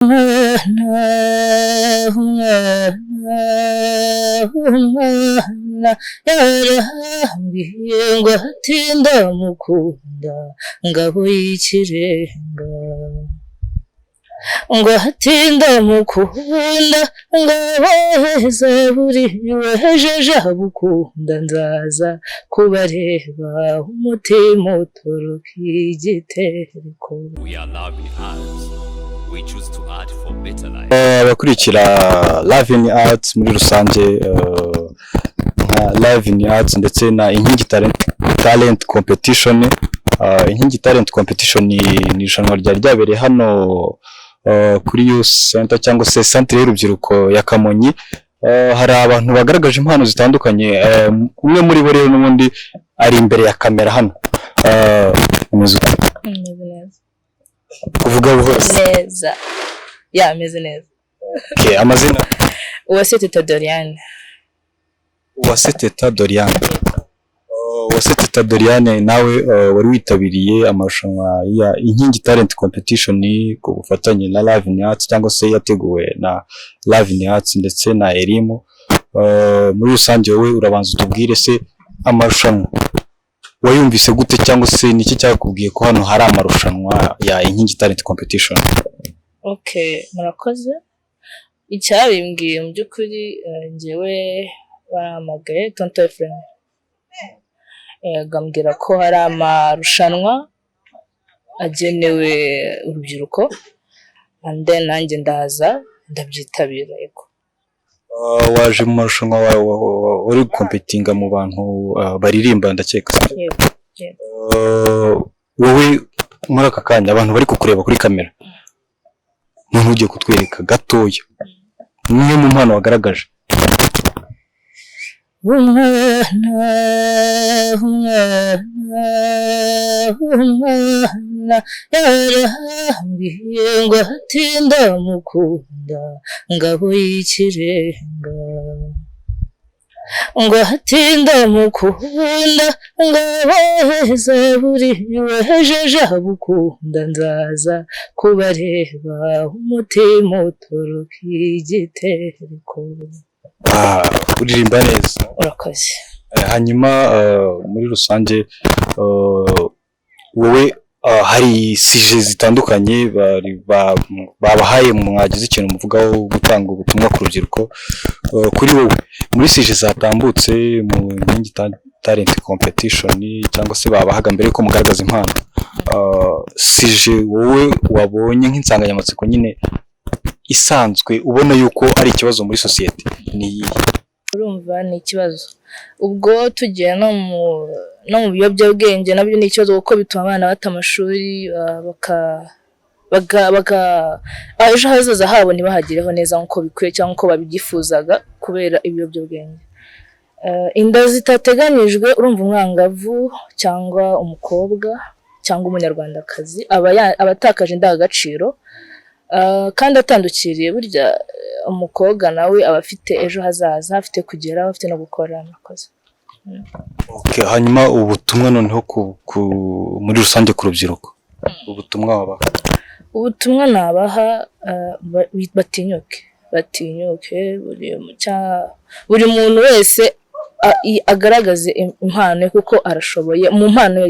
umwana yarambwiye ngo atinda mukunda ngabo y'ikirenga ngo atinda mukunda ngabo buri wejeje abukunda nzaza kubareba umutima utoroka igitereko. We choose to art for better life. Abakurikira Live in Arts muri rusange nka Live in Arts ndetse na Inkingi Talent Competition. Inkingi Talent Competition ni irushanwa ryari ryabereye hano kuri Youth Center cyangwa se centre y'urubyiruko ya Kamonyi. Hari abantu bagaragaje impano zitandukanye, umwe muri bo rero n'ubundi ari imbere ya kamera hano. Kuvuga buhose neza ameze neza. Okay, amazina UWASE TETA DORIANE. UWASE TETA DORIANE. UWASE TETA DORIANE nawe wari witabiriye amarushanwa ya Inkingi Talent Competition ku bufatanye na Live in Arts cyangwa se yateguwe na Live in Arts ndetse na Elimu. Muri rusange wowe urabanza utubwire se amarushanwa wayumvise gute cyangwa se niki cyakubwiye ko hano hari amarushanwa ya Inkingi Talent Competition? Okay, murakoze. Icyabimbwiye mu by'ukuri njyewe baramagaye tonto Efrem. Gambwira ko hari amarushanwa agenewe urubyiruko, and then nanjye ndaza ndabyitabira. Yego. Waje mu marushanwa uri competinga mu bantu baririmba ndakeka. Wowe muri aka kanya abantu bari kukureba kuri kamera, none ugiye kutwereka gatoya niyo mu mpano wagaragaje. umwana yarambwiye ngo atinda mukunda ngabo y'ikirenga ngo atinda mukunda ngabo buri wejeje abukunda nzaza kubareba umutima utoroka igitereko. Uririmba neza. Urakoze. Hanyuma muri rusange wowe hari sije zitandukanye babahaye mwagize ikintu muvugaho gutanga ubutumwa ku rubyiruko. Kuri wowe muri sije zatambutse mu Inkingi Talent Competition cyangwa se babahaga mbere yuko mugaragaza impano, sije wowe wabonye nk'insanganyamatsiko nyine isanzwe ubona yuko ari ikibazo muri society ni urumva ni ikibazo ubwo tugiye no mu biyobyabwenge nabyo ni ikibazo kuko bituma abana bata amashuri ejo hazaza habo ntibahagireho neza nk'uko bikwiye cyangwa uko babyifuzaga kubera ibiyobyabwenge. Inda zitateganyijwe, urumva umwangavu cyangwa umukobwa cyangwa umunyarwandakazi abatakaje indangagaciro kandi atandukiriye. Burya umukobwa nawe aba afite ejo hazaza, afite kugera, afite no gukora amakosa. Okay, hanyuma ubutumwa noneho muri rusange ku rubyiruko, ubutumwa wabaha? Ubutumwa nabaha batinyuke buri muntu wese agaragaze impano kuko arashoboye mu mpano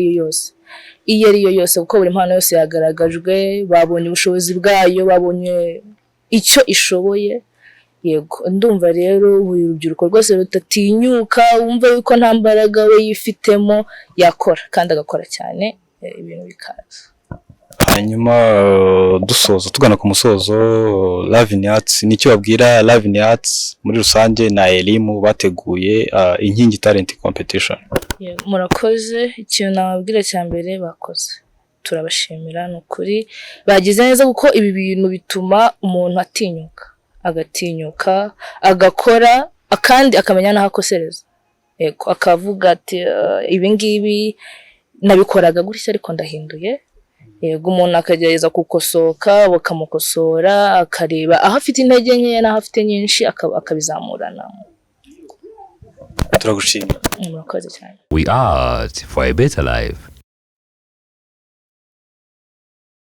iyo ariyo yose kuko buri mpano yose yagaragajwe, babonye ubushobozi bwayo, babonye icyo ishoboye. Yego, ndumva rero buri rubyiruko rwose rutatinyuka, wumva yuko nta mbaraga we yifitemo, yakora kandi agakora cyane ibintu bikaza. Hanyuma dusoza tugana ku musozo, Live in Arts nicyo babwira Live in Arts muri rusange na Elimu bateguye Inkingi Talent Competition? Murakoze. Ikintu nababwira cya mbere bakoze, turabashimira n'ukuri, bagize neza kuko ibi bintu bituma umuntu agatinyuka agakora kandi akamenya naho akosereza. Yego, akavuga ati ibi ngibi nabikoraga gutya ariko ndahinduye. Yego, umuntu akagerageza kukosoka, bakamukosora, akareba aho afite intege nke n'aho afite nyinshi akabizamurana. Turagushimira. Murakoze cyane. We art for a better life.